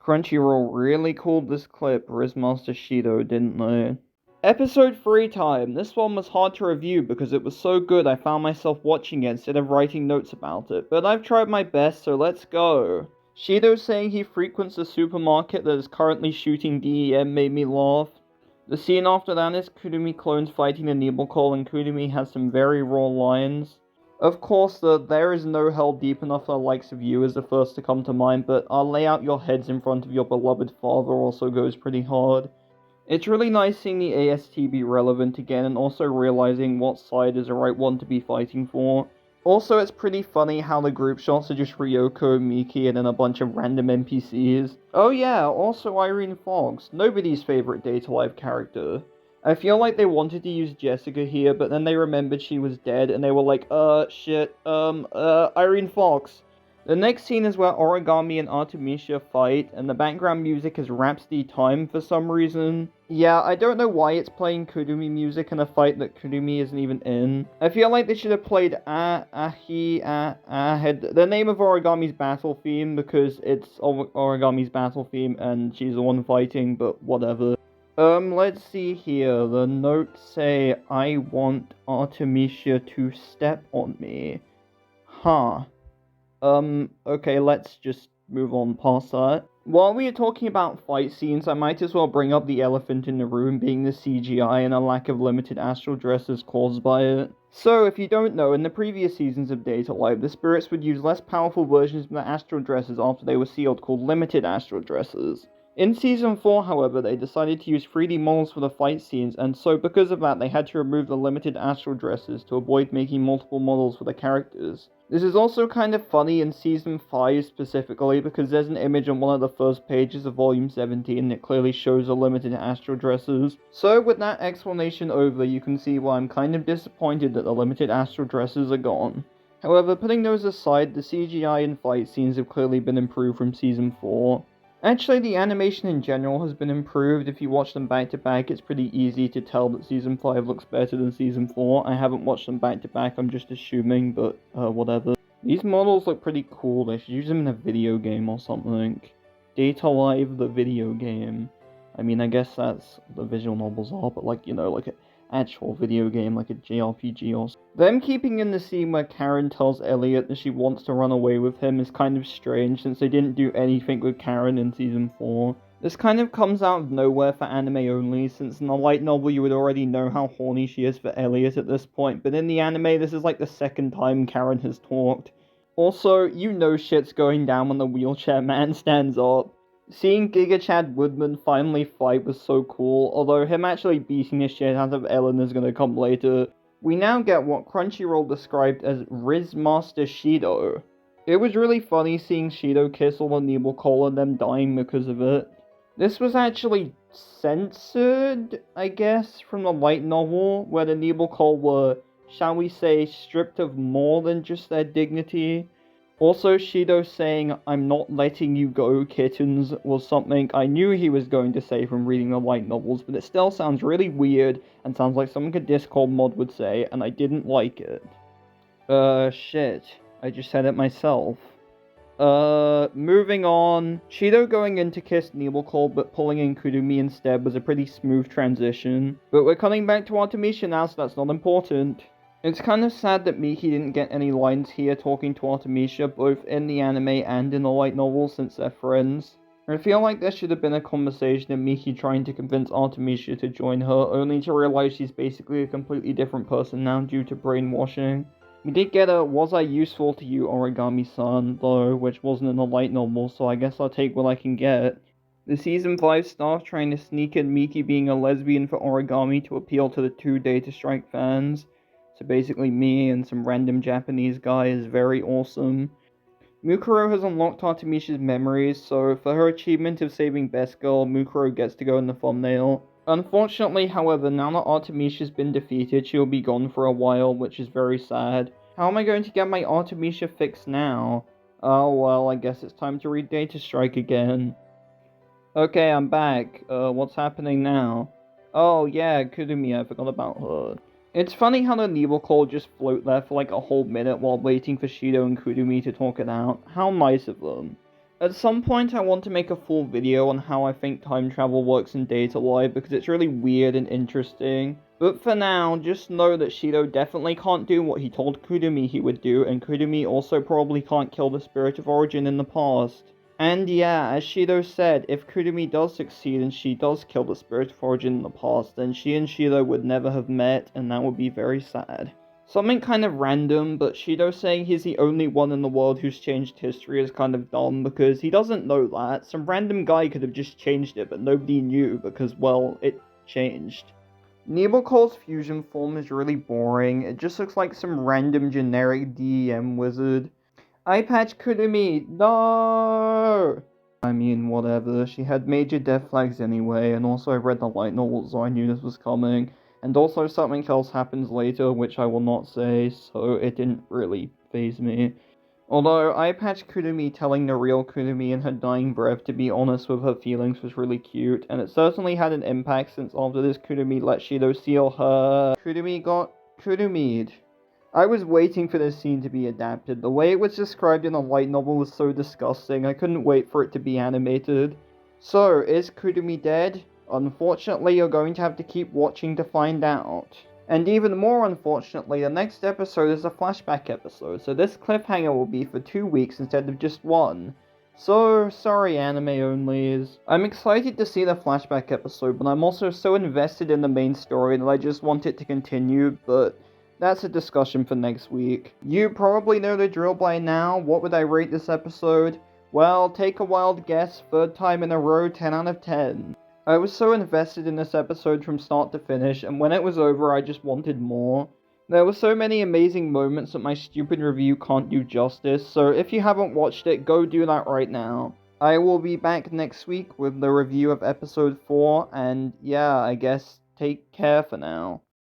Crunchyroll really called this clip Rizmaster Shido, didn't they? Episode 3 time. This one was hard to review because it was so good I found myself watching it instead of writing notes about it, but I've tried my best, so let's go. Shido saying he frequents a supermarket that is currently shooting DEM made me laugh. The scene after that is Kurumi clones fighting the Nebuchadnezzar, and Kurumi has some very raw lines. Of course, there is no hell deep enough for the likes of you is the first to come to mind, but I'll lay out your heads in front of your beloved father also goes pretty hard. It's really nice seeing the AST be relevant again and also realizing what side is the right one to be fighting for. Also, it's pretty funny how the group shots are just Ryoko, Miki, and then a bunch of random NPCs. Oh yeah, also Irene Fox, nobody's favorite Data Live character. I feel like they wanted to use Jessica here, but then they remembered she was dead, and they were like, Irene Fox. The next scene is where Origami and Artemisia fight, and the background music is Rhapsody Time for some reason. Yeah, I don't know why it's playing Kurumi music in a fight that Kurumi isn't even in. I feel like they should have played the name of Origami's battle theme, because it's Origami's battle theme and she's the one fighting, but whatever. Let's see here. The notes say, I want Artemisia to step on me. Huh. Okay, let's just move on past that. While we are talking about fight scenes, I might as well bring up the elephant in the room being the CGI and a lack of limited astral dresses caused by it. So, if you don't know, in the previous seasons of Data Live, the spirits would use less powerful versions of the astral dresses after they were sealed called limited astral dresses. In Season 4, however, they decided to use 3D models for the fight scenes, and so because of that they had to remove the limited astral dresses to avoid making multiple models for the characters. This is also kind of funny in Season 5 specifically, because there's an image on one of the first pages of Volume 17 that clearly shows the limited astral dresses. So with that explanation over, you can see why I'm kind of disappointed that the limited astral dresses are gone. However, putting those aside, the CGI and fight scenes have clearly been improved from Season 4. Actually, the animation in general has been improved. If you watch them back to back, it's pretty easy to tell that Season 5 looks better than Season 4. I haven't watched them back to back, I'm just assuming, but whatever. These models look pretty cool. They should use them in a video game or something. Data Live, the video game. I mean, I guess that's what the visual novels are, but like, like an actual video game, like a JRPG or something. Them keeping in the scene where Karen tells Elliot that she wants to run away with him is kind of strange, since they didn't do anything with Karen in Season 4. This kind of comes out of nowhere for anime only, since in the light novel you would already know how horny she is for Elliot at this point, but in the anime this is like the second time Karen has talked. Also, you know shit's going down when the wheelchair man stands up. Seeing Giga Chad Woodman finally fight was so cool, although him actually beating the shit out of Ellen is gonna come later. We now get what Crunchyroll described as Rizmaster Shido. It was really funny seeing Shido kiss all the Nebuchadnezzar and them dying because of it. This was actually censored, I guess, from the light novel, where the Nebuchadnezzar were, shall we say, stripped of more than just their dignity. Also, Shido saying, I'm not letting you go, kittens, was something I knew he was going to say from reading the light novels, but it still sounds really weird, and sounds like something a Discord mod would say, and I didn't like it. Shit. I just said it myself. Moving on. Shido going in to kiss Nebuchadnezzar, but pulling in Kurumi instead was a pretty smooth transition. But we're cutting back to Artemisia now, so that's not important. It's kind of sad that Miki didn't get any lines here talking to Artemisia, both in the anime and in the light novel, since they're friends. I feel like there should have been a conversation of Miki trying to convince Artemisia to join her, only to realize she's basically a completely different person now due to brainwashing. We did get a "Was I useful to you, Origami-san," though, which wasn't in the light novel, so I guess I'll take what I can get. The Season 5 staff trying to sneak in Miki being a lesbian for Origami to appeal to the two Data Strike fans. So basically me and some random Japanese guy is very awesome. Mukuro has unlocked Artemisia's memories, so for her achievement of saving Best Girl, Mukuro gets to go in the thumbnail. Unfortunately, however, now that Artemisia's been defeated, she'll be gone for a while, which is very sad. How am I going to get my Artemisia fix now? Oh well, I guess it's time to read Data Strike again. Okay, I'm back. What's happening now? Oh yeah, Kurumi, I forgot about her. It's funny how the Nebuchadnezzar just float there for like a whole minute while waiting for Shido and Kurumi to talk it out. How nice of them. At some point I want to make a full video on how I think time travel works in Data Live because it's really weird and interesting. But for now, just know that Shido definitely can't do what he told Kurumi he would do, and Kurumi also probably can't kill the Spirit of Origin in the past. And yeah, as Shido said, if Kurumi does succeed and she does kill the Spirit of Origin in the past, then she and Shido would never have met, and that would be very sad. Something kind of random, but Shido saying he's the only one in the world who's changed history is kind of dumb, because he doesn't know that. Some random guy could have just changed it, but nobody knew, because, well, it changed. Nebuchad's fusion form is really boring. It just looks like some random generic DEM wizard. Eye Patch Kurumi, no! I mean, whatever. She had major death flags anyway, and also I read the light novel, so I knew this was coming. And also something else happens later, which I will not say, so it didn't really faze me. Although, Eye Patch Kurumi telling the real Kurumi in her dying breath to be honest with her feelings was really cute, and it certainly had an impact since after this Kurumi let Shido seal her, Kurumi got Kurumi'd. I was waiting for this scene to be adapted. The way it was described in the light novel was so disgusting, I couldn't wait for it to be animated. So, is Kurumi dead? Unfortunately, you're going to have to keep watching to find out. And even more unfortunately, the next episode is a flashback episode, so this cliffhanger will be for 2 weeks instead of just 1. So, sorry anime onlys. I'm excited to see the flashback episode, but I'm also so invested in the main story that I just want it to continue, but that's a discussion for next week. You probably know the drill by now. What would I rate this episode? Well, take a wild guess, 3rd time in a row, 10 out of 10. I was so invested in this episode from start to finish, and when it was over, I just wanted more. There were so many amazing moments that my stupid review can't do justice, so if you haven't watched it, go do that right now. I will be back next week with the review of episode 4, and yeah, I guess take care for now.